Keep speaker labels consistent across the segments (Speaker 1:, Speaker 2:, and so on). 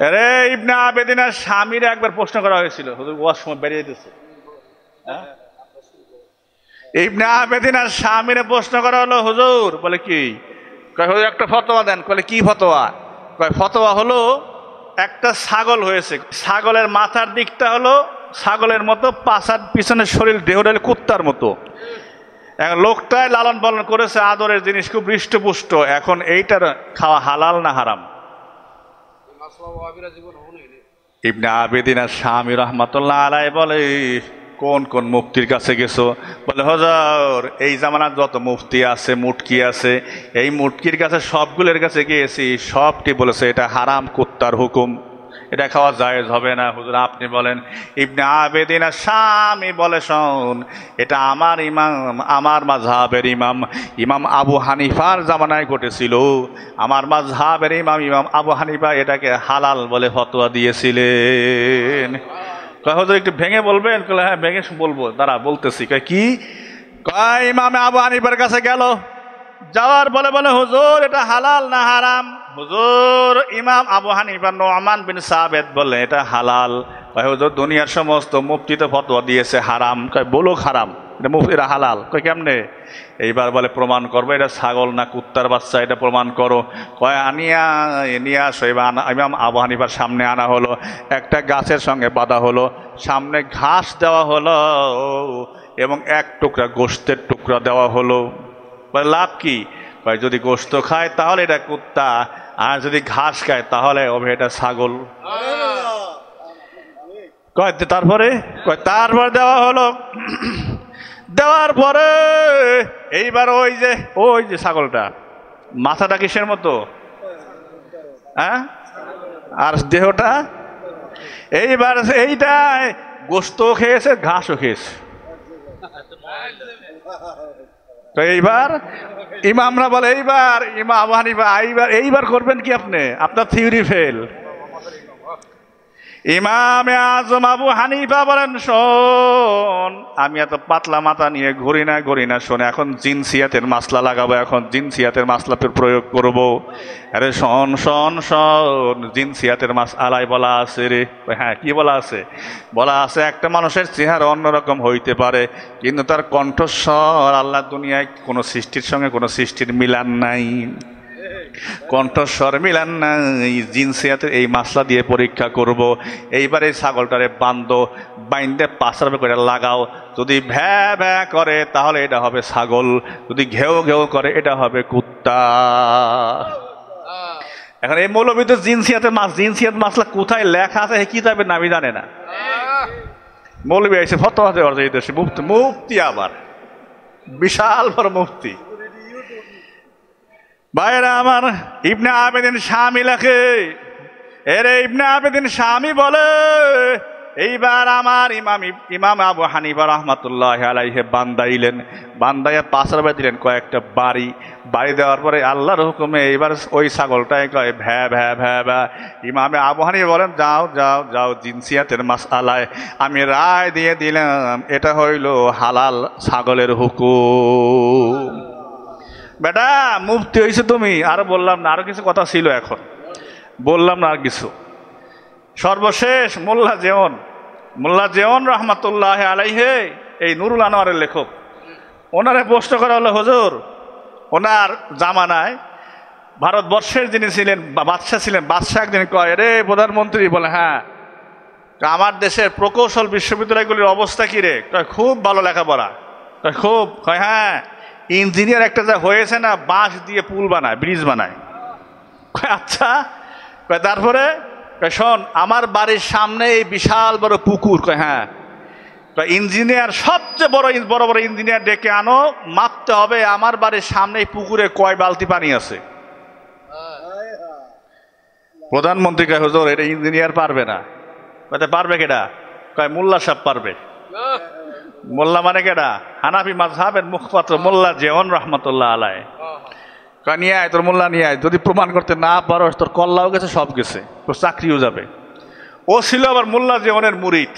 Speaker 1: আরে ইবনে আবেদিনের স্বামীর একবার প্রশ্ন করা হয়েছিল, হুজুর ওয়াজ সময় বেরিয়ে যেতেছে। ইবনে আবেদিনের স্বামীর প্রশ্ন করা হলো, হুজুর বলে কি? কয় হুজুর একটা ফতোয়া দেন। বলে কি ফতোয়া? কয় ফতোয়া হলো একটা ছাগল হয়েছে, ছাগলের মাথার দিকটা হলো ছাগলের মতো, পাছার পিছনের শরীর দেহটা কুত্তার মতো। এখন লোকটাই লালন পালন করেছে, আদরের জিনিস, খুব হৃষ্টপুষ্ট। এখন এইটার খাওয়া হালাল না হারাম? ইবনে আবেদিন আর স্বামী রহমাতুল্লাহ আলাই বলে, কোন কোন মুফতির কাছে গেছো? বলে হুজুর এই জামানার যত মুফতি আছে, মুটকি আছে, এই মুটকির কাছে সবগুলোর কাছে গিয়েছি, সবটি বলেছে এটা হারাম, কুত্তার হুকুম, এটা খাওয়া জায়েজ হবে না। হুজুর আপনি বলেন। ইবনে আবেদিন আর স্বামী বলে, শোন, এটা আমার ইমাম, আমার মাযহাবের ইমাম, ইমাম আবু হানিফার জামানায় ঘটেছিল। আমার মাযহাবের ইমাম, ইমাম আবু হানিফা এটাকে হালাল বলে ফতোয়া দিয়েছিলেন। হুজুর একটু ভেঙে বলবেন? হ্যাঁ ভেঙে বলবো, দাঁড়া বলতেছি। কি? ইমাম আবু হানিফার কাছে গেল, যাওয়ার বলে বলে হুজুর এটা হালাল না হারাম? হুজুর ইমাম আবু হানিফা নুমান বিন সাবেত বলে এটা হালাল। হুজুর দুনিয়ার সমস্ত মুফতি তো ফতোয়া দিয়েছে হারাম। বলুক হারাম, এটা মুফতিরা হালাল। কেমনে? এইবার বলে প্রমাণ করবো, এটা ছাগল না কুত্তার বাচ্চা, এটা প্রমাণ করো। নিয়ে আসো। এবার ইমাম আবু হানিফার সামনে আনা হলো, একটা গাছের সঙ্গে বাঁধা হলো, সামনে ঘাস দেওয়া হলো এবং এক টুকরা গোশতের টুকরা দেওয়া হলো। লাভ কি? যদি গোশত খায় তাহলে এটা কুত্তা, আর যদি ঘাস খায় তাহলে এটা ছাগল। তারপরে দেওয়া হলো। দেওয়ার পরে এইবার ওই যে ছাগলটা মাথাটা কিসের মতো, হ্যাঁ, আর দেহটা, এইবার এইটা গোশত খেয়েছে, ঘাসও খেয়েছে। তো এইবার ইমামরা বলে, এইবার ইমাম আবু হানিফা এইবার করবেন কি আপনি? আপনার থিওরি ফেল। ইমামে আজম আবু হানিফা বলেন, শোন, আমি এত পাতলা মাথা নিয়ে ঘুরি না, শোন, এখন জিনসিয়াতের মাসলা লাগাবো, এখন জিনসিয়াতের মাসলা প্রয়োগ করব। আরে শোন, জিনসিয়াতের মাসআলায় বলা আছে রে। হ্যাঁ, কি বলা আছে? বলা আছে একটা মানুষের চেহারা অন্যরকম হইতে পারে, কিন্তু তার কণ্ঠস্বর, আল্লাহ দুনিয়ায় কোনো সৃষ্টির সঙ্গে কোনো সৃষ্টির মিলান নাই, কণ্ঠস্বর মিলান নাই। জিনসিয়াতের এই মাসলা দিয়ে পরীক্ষা করব। এইবার এই ছাগলটারে বাইন্দে পাশার করে লাগাও। যদি ভ্যা ভ্যা করে তাহলে এটা হবে ছাগল, যদি ঘেউ ঘেউ করে এটা হবে কুত্তা। এখন এই মৌলবী তো জিনসিয়াত মাসলা কোথায় লেখা আছে কি কিতাবের নামই জানে না। মৌলবী এসে ফতোয়া দেওয়ার এই দেশে মুফতি, আবার বিশাল বড় মুফতি। ভাইরা আমার, ইবনে আবেদিন স্বামী লেখে, এরে ইবনে আবেদিন স্বামী বলে, এইবার আমার ইমাম আবু হানিফা রাহমাতুল্লাহ আলাইহি বান্দাইয়া পাশার দিলেন কয়েকটা বাড়ি দেওয়ার পরে আল্লাহর হুকুমে এইবার ওই ছাগলটাই কয় ভ্যা ভ্যা ভ্যা ভ্যা। ইমামে আবু হানিফা বলেন, যাও জিনসিয়াতের মাসআলায় আমি রায় দিয়ে দিলাম, এটা হইল হালাল ছাগলের হুকুম। বেটা মুফতি হয়েছে তুমি, আরো বললাম না, আরো কিছু কথা ছিল, এখন বললাম না আর কিছু। সর্বশেষ মোল্লা জেওন রহমাতুল্লাহ আলাইহি, এই নুরুল আনোয়ারের লেখক, ওনারে প্রশ্ন করা হলো, হুজুর ওনার জামানায় ভারতবর্ষের যিনি ছিলেন বাদশাহ ছিলেন, বাদশাহ একদিন কয়, রে প্রধানমন্ত্রী, বলে হ্যাঁ, আমার দেশের প্রকৌশল বিশ্ববিদ্যালয়গুলির অবস্থা কি রে? খুব ভালো লেখাপড়া। খুব? হ্যাঁ, ইঞ্জিনিয়ার একটা যা হয়েছে না, বাঁশ দিয়ে পুল বানায়, ব্রিজ বানায়। আচ্ছা, তারপরে শোন, আমার বাড়ির সামনে এই বিশাল বড় পুকুর। হ্যাঁ, ইঞ্জিনিয়ার সবচেয়ে বড় বড় ইঞ্জিনিয়ার ডেকে আনো, মাপতে হবে আমার বাড়ির সামনে এই পুকুরে কয় বালতি পানি আছে। প্রধানমন্ত্রী কয়, হুজুর এটা ইঞ্জিনিয়ার পারবে না। পারবে কেডা? কয় মোল্লা সাহেব পারবে। মোল্লা মানে কেডা? হানাফি মাযহাবের মুখপাত্র মোল্লা জেওন রহমাতুল্লাহ আলাইহি। নিয়ে আয়, তোর মোল্লা নিয়ে আয়, যদি প্রমাণ করতে না পারো তোর কল্লাও গেছে, সব গেছে, তোর চাকরিও যাবে। ও ছিল আবার মোল্লা জেওনের মুরিদ,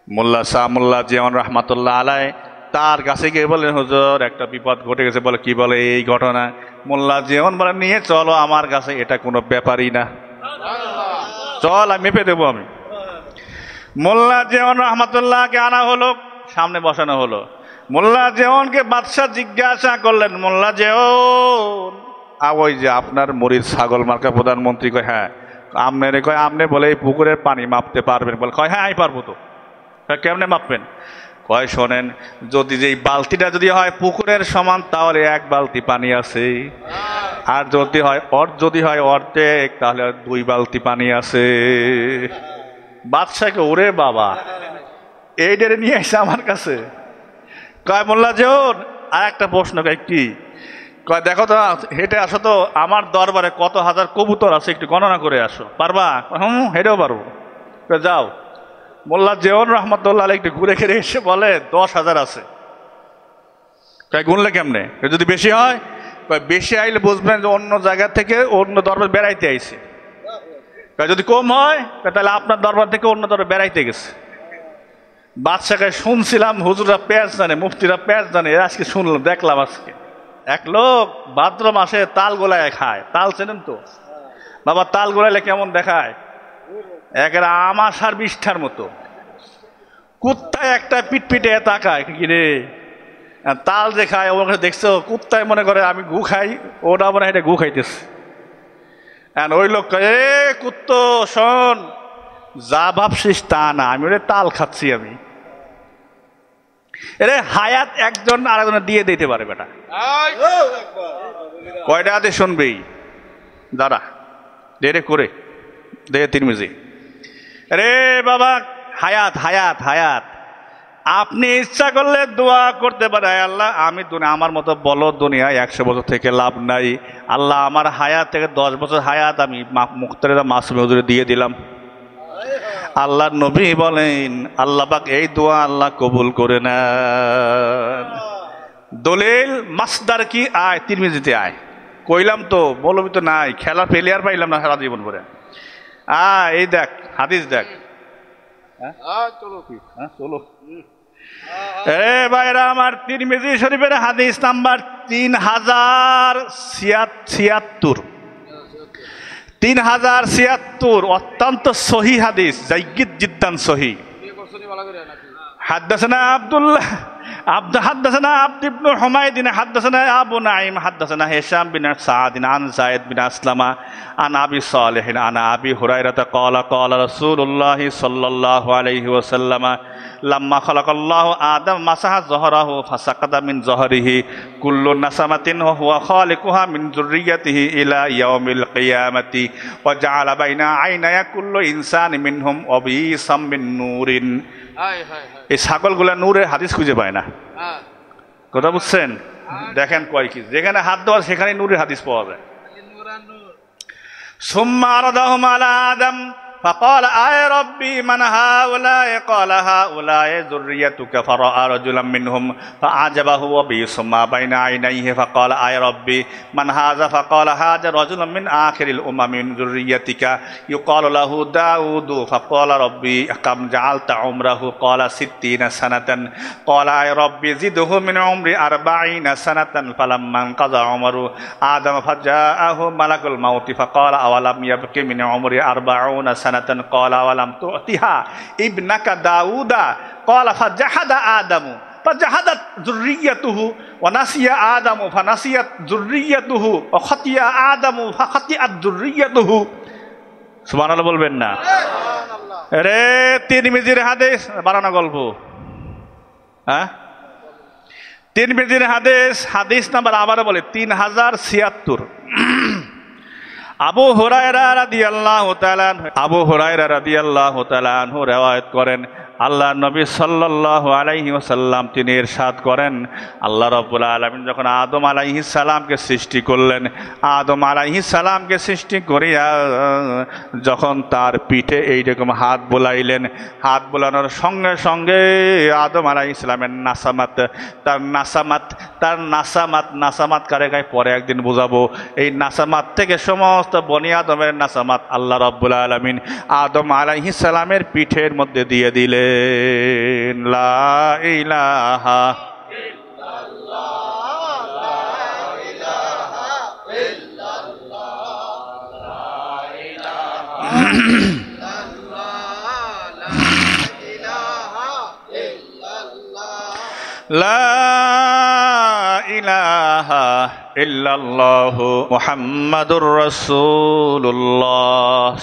Speaker 1: মোল্লা জেওন রহমাতুল্লাহ আলাইহি। তার কাছে গিয়ে বলেন, হুজুর একটা বিপদ ঘটে গেছে। বলে কি? বলে এই ঘটনা। মোল্লা জেওন বলে, নিয়ে চলো আমার কাছে, এটা কোনো ব্যাপারই না। চল আমি মেপে দেবো আমি। মোল্লা জিয়ন রহমাতুল্লাহকে আনা হলো, সামনে বসানো হলো। মোল্লা জিয়নকে বাদশাহ জিজ্ঞাসা করলেন, মোল্লা জিয়ন, ওই যে আপনার মরিদ ছাগল মার্কা প্রধানমন্ত্রী, কয় হ্যাঁ। আমনে কয় আমনে বলে এই পুকুরের পানি মাপতে পারবেন? বলে কয় হ্যাঁ আমি পারবো। তো কেমনে মাপবেন? কয় শোনেন, যদি যেই বালতিটা যদি হয় পুকুরের সমান তাহলে 1 বালতি পানি আছে, আর যদি হয় অর্ধেক তাহলে 2 বালতি পানি আছে। বাদশাকে ওরে বাবা এইটারে নিয়ে আসছে আমার কাছে। কয় মোল্লা জিয়ন আর একটা প্রশ্ন, কয় কি? কয় দেখো তো, হেঁটে আসো তো, আমার দরবারে কত হাজার কবুতর আছে একটু গণনা করে আসো। পারবা? হেঁটেও পারবো। যাও। মোল্লা জিয়ন রহমতুল্লাহ একটু ঘুরে ঘিরে এসে বলে 10,000 আছে। কয় গুনলে কেমনে? যদি বেশি হয়, কয় বেশি আইলে বুঝবেন যে অন্য জায়গা থেকে অন্য দরবার বেড়াইতে আইছে। কয় যদি কম হয় তাহলে আপনার দরবার থেকে অন্য দরবার বেড়াইতে গেছে। বাদশাকে শুনছিলাম হুজুররা পেঁয়াজ জানে, মুফতিরা পেঁয়াজ জানে, আজকে শুনলাম, দেখলাম আজকে এক লোক ভাদ্র মাসে তাল গোলায় খায়। তাল চেনেন তো বাবা? তাল গোলাইলে কেমন দেখায়? একের আমাশার বিষ্ঠার মতো। কুত্তায় একটা পিটপিটে তাকায়, কি রে তাল যে খায়, ওখানে দেখছো কুত্তায় মনে করে আমি গু খাই, ওটা মনে হয় এটা গু খাইতেছে। ওই লোক এ কুত্ত শোন, যা ভাবছিস তা না, আমি ওরে তাল খাচ্ছি আমি। এরে হায়াত একজন আরেকজনের দিয়ে দিতে পারে বেটা। কয়টা হাতে শুনবি? দাঁড়া দেরে করে দে তিরমিজি। রে বাবা হায়াত হায়াত হায়াত, আপনি ইচ্ছা করলে দোয়া করতে পারে, আল্লাহ আমি আমার মতো বলো দুনিয়ায় 100 বছর থেকে লাভ নাই, আল্লাহ আমার হায়াত থেকে 10 বছর হায়াত আমি মুখতারেদা মাসুম হুজুরে দিয়ে দিলাম। আল্লাহ নবী বলেন আল্লাহ পাক এই দোয়া আল্লাহ কবুল করে নেন। দলিল মাসদার কি? আয় তিরমিজিতে আয়। কইলাম তো বলবি তো নাই, খেলা প্লেয়ার পাইলাম না সারা জীবন পরে। এই দেখ হাদিস দেখ। চলো এ ভাইরা আমার, তিরমিজি শরীফের হাদিস নাম্বার 3076। 3076 অত্যন্ত সহি হাদিস, জাইয়িদ জিদ্দান সহি। حدثنا حدثنا عبد بن حميد حدثنا أبو نعيم حدثنا هشام بن سعد عن زيد بن أسلم عن أبي صالح عن أبي هريرة قال قال رسول الله صلى الله عليه وسلم لما خلق الله آدم مسح ظهره فسقط من ظهره كل نسمة وهو خالقها من ذريته إلى يوم القيامة وجعل بين عيني كل إنسان منهم وبيصا من نور। এই ছাগলগুলা নূরের হাদিস খুঁজে পায় না, কথা বুঝছেন? দেখেন কয় কি, যেখানে হাত দেওয়া সেখানে নূরের হাদিস পাওয়া যায়। সুম্মা আরাদাহুম আলা আদম فقال آي ربي من هؤلاء قال هؤلاء ذريتك فرأى رجلا منهم فأعجبه وبيص ما بين عينيه فقال آي ربي من هذا فقال هذا رجل من آخر الأمم من ذريتك يقال له داود فقال ربي كم جعلت عمره قال 60 سنة قال آي ربي زده من عمري 40 سنة فلما انقضى عمر آدم فجاءه ملك الموت فقال أولم يبق من عمري 40 سنة قال ولم تؤتها ابنك داود قال فجحد آدم فجحدت ذريته ونسي آدم فنسيت ذريته وخطئ آدم فخطئت ذريته। সুবহানাল্লাহ বলবেন না? রে তিরমিজির হাদিস, বানানো গল্প। তিরমিজির হাদিস, হাদিস নাম্বার আবারও বলে 3076। আবু হুরায়রা রাদিয়াল্লাহু তাআলা আনহু রিওয়ায়াত করেন, আল্লাহ নবী সাল্লাল্লাহু আলাইহি ওয়াসাল্লাম তিনি ইরশাদ করেন, আল্লাহ রাব্বুল আলামিন যখন আদম আলাইহিস সালামকে সৃষ্টি করলেন, আদম আলাইহিস সালামকে সৃষ্টি করিয়া যখন তার পিঠে এইরকম হাত বোলাইলেন, হাত বোলানোর সঙ্গে সঙ্গে আদম আলাইহিস সালামের নাসামাত কারে গায়ে পরে একদিন বোঝাবো। এই নাসামাত থেকে সমস্ত বনি আদমের নাসামাত আল্লাহ রাব্বুল আলামিন আদম আলাইহিস সালামের পিঠের মধ্যে দিয়ে দিলেন। লা ইলাহা ইল্লাল্লাহ লা ইলাহা ইল্লাল্লাহ লা ইলাহা লা ইলাহা ইল্লাল্লাহু মুহাম্মাদুর রাসূলুল্লাহ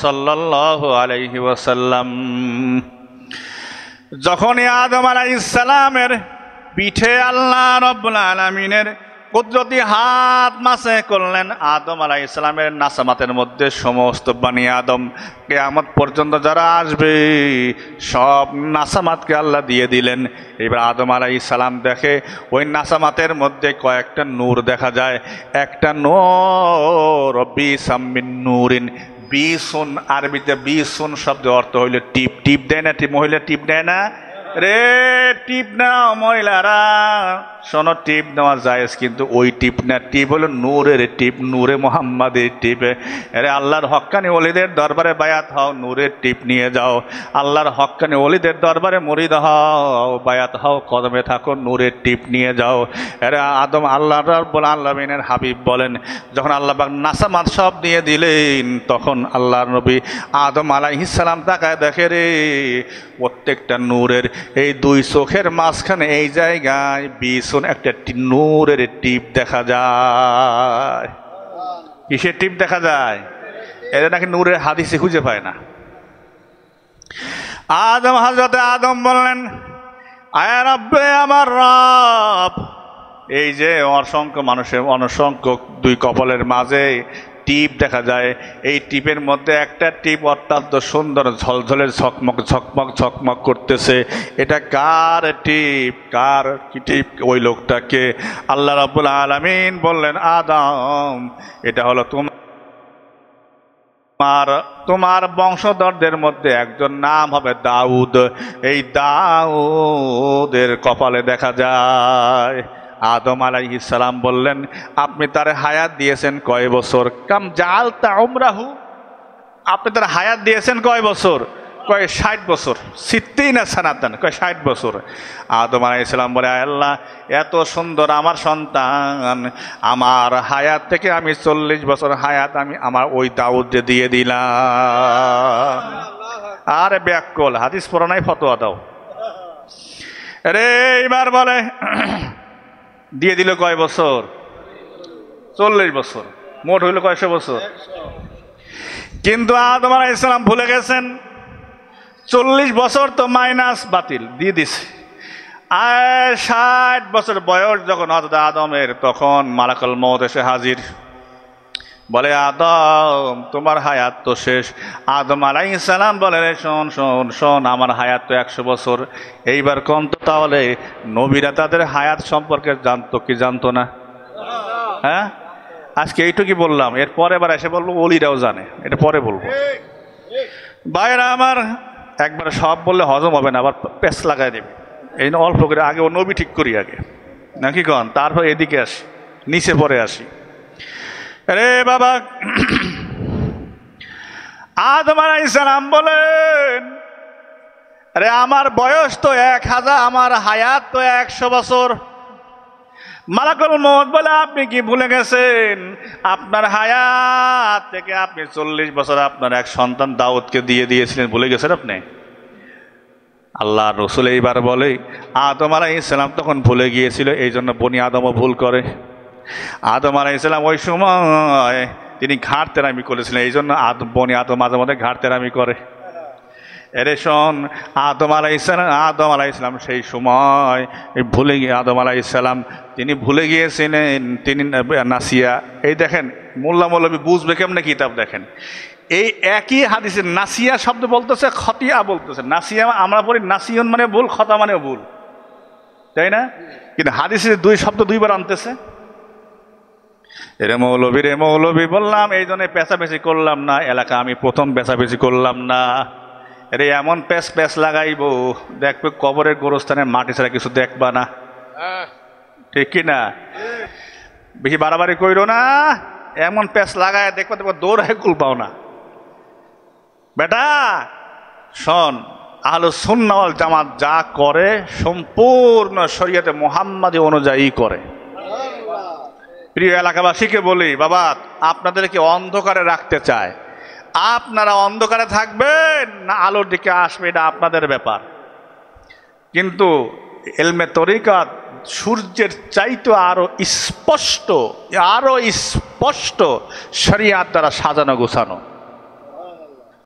Speaker 1: সাল্লাল্লাহু আলাইহি ওয়াসাল্লাম। যখনই আদম আলাইহিস সালামের পিঠে আল্লাহ রাব্বুল আলামিনের কুদরতি হাত মাসে করলেন, আদম আলাইহিস সালামের নাসামাতের মধ্যে সমস্ত বনি আদম কিয়ামত পর্যন্ত যারা আসবে সব নাসামাতকে আল্লাহ দিয়ে দিলেন। এবার আদম আলাইহিস সালাম দেখে ওই নাসামাতের মধ্যে কয়েকটা নূর দেখা যায়। একটা নূর বিসামিন নূরিন, বিসুন, আরবিতে বিসুন শব্দ অর্থ হইল টিপ। টিপ দেয় না, টিপ মহিলা টিপ দেয় না রে, টিপ নাও মহিলারা, শোনো টিপ নেওয়া যায়, কিন্তু ওই টিপ না, টিপ হলো নূরের টিপ, নূরে মোহাম্মদের টিপ। আরে আল্লাহর হক্কানি ওলিদের দরবারে বায়াত হও, নূরের টিপ নিয়ে যাও। আল্লাহর হক্কানি ওলিদের দরবারে মুরিদ হও, বায়াত হও, কদমে থাকো, নূরের টিপ নিয়ে যাও। আরে আদম আল্লাহ রাব্বুল আলামিনের হাবিব বলেন, যখন আল্লাহ পাক নাসামাত সব দিয়ে দিলেন, তখন আল্লাহর নবী আদম আলাইহিস সালাম তাকায় দেখে রে, প্রত্যেকটা নূরের এই দুই চোখের মাঝখানে এই জায়গায় বিসুন একটা নূরের টিপ দেখা যায়। কিসের টিপ দেখা যায়? এটা নাকি নূরের হাদিসে খুঁজে পায় না। আদম, হযরতে আদম বললেন, আয় রব্বে, আমার রব, এই যে অসংখ্য মানুষের অসংখ্য দুই কপালের মাঝে টিপ দেখা যায়, এই টিপের মধ্যে একটা টিপ অত্যন্ত সুন্দর ঝলঝলে ঝকমক ঝকমক ঝকমক করতেছে। এটা কার টিপ? কার কি টিপ? ওই লোকটাকে আল্লাহ রাব্বুল আলামিন বললেন, আদম, এটা হলো তোমার বংশধরদের মধ্যে একজন, নাম হবে দাউদ। এই দাউদের কপালে দেখা যায়। আদম আলাইহিস সালাম বললেন, আপনি তার হায়াত দিয়েছেন কয় বছর? কাম জাআলতা উমরাহু, আপনি তার হায়াত দিয়েছেন কয় বছর? কয় 60 বছর। 60 সানাতান, কয় 60 বছর। আদম আলাইহিস সালাম বলে, আল্লাহ, এত সুন্দর আমার সন্তান, আমার হায়াত থেকে আমি 40 বছর হায়াত আমি আমার ওই দাউদকে দিয়ে দিলাম। আরে ব্যাককল, হাদিস পড়া নাই, ফতোয়া দাও রে। এবার বলে দিয়ে দিল কয় বছর? 40 বছর। মোট হইল কয়শো বছর? কিন্তু আদম আলাইহিস সালাম ভুলে গেছেন, 40 বছর তো মাইনাস বাতিল দিয়ে দিছে। আর 60 বছর বয়স যখন হযরত আদমের, তখন মালাকুল মউত এসে হাজির। বলে, আদম, তোমার হায়াত তো শেষ। আদম আলাইহিস সালাম বলে, শোন শোন শোন, আমার হায়াত তো 100 বছর। এইবার কোন তো তাহলে নবীরা তাদের হায়াত সম্পর্কে জানতো কি জানতো না? হ্যাঁ, আজকে এইটুকুই বললাম, এরপরে এবার এসে বলবো ওলিরাও জানে, এটা পরে বলবো। ভাইরা আমার, একবার সব বললে হজম হবে না, আবার পেস লাগাই দেবে। এই অল্প করে আগে ও নবী ঠিক করি আগে, নাকি কন? তারপর এদিকে আসি, নিচে পরে আসি। রে বাবা, আদম আলাইহিস সালাম বলেন, আরে আমার বয়স তো 1000, আমার হায়াত তো 100 বছর। মালাকুল মউত বলে, আপনি কি ভুলে গেছেন? আপনার হায়াত থেকে আপনি 40 বছর আপনার এক সন্তান দাউদকে দিয়ে দিয়েছিলেন, ভুলে গেছেন আপনি? আল্লাহ রসুল এইবার বলে, আদম আলাইহিস সালাম তখন ভুলে গিয়েছিল, এই জন্য বনি আদমও ভুল করে। আদম আলাইহিস সালাম ওই সময় তিনি ঘাড় তেরামি করেছিলেন, এই জন্য বনি আদম মাঝে মাঝে ঘাড় তেরামি করে। এরে শোন, আদম আলাইহিস সালাম সেই সময় ভুলে গিয়ে, আদম আলাইহিস সালাম তিনি ভুলে গিয়েছিলেন, তিনি নাসিয়া। এই দেখেন, মোল্লা মৌলবী বুঝবে কেমনে কিতাব দেখেন, এই একই হাদিসে নাসিয়া শব্দ বলতেছে, খতিয়া বলতেছে। নাসিয়া আমরা পড়ি নাসিয়ন মানে ভুল, খতা মানে ভুল, তাই না? কিন্তু হাদিসে দুই শব্দ দুইবার আনতেছে। রে মৌলবী বললাম, এই জন্য পেঁচাপেচি করলাম না, এলাকা আমি প্রথম পেঁচাপেচি করলাম না। রে এমন প্যাচ লাগাইবো, দেখবে কবরের গোরস্থানে মাটি ছাড়া কিছু দেখবা না, ঠিক কি না? বেশি বাড়াবাড়ি কইরো না, এমন প্যাচ লাগায় দেখবা, দেখবা দৌড়ায় কুল পাও না। বেটা শোন, আহলুস সুন্নাহ ওয়াল জামাত যা করে সম্পূর্ণ শরীয়তে মুহাম্মাদি অনুযায়ী করে। প্রিয় এলাকাবাসীকে বলি, বাবা, আপনাদেরকে অন্ধকারে রাখতে চায়, আপনারা অন্ধকারে থাকবেন না আলোর দিকে আসবে, এটা আপনাদের ব্যাপার। কিন্তু ইলমে তরিকাত সূর্যের চাইতে আরো স্পষ্ট শরিয়াত দ্বারা সাজানো গোছানো।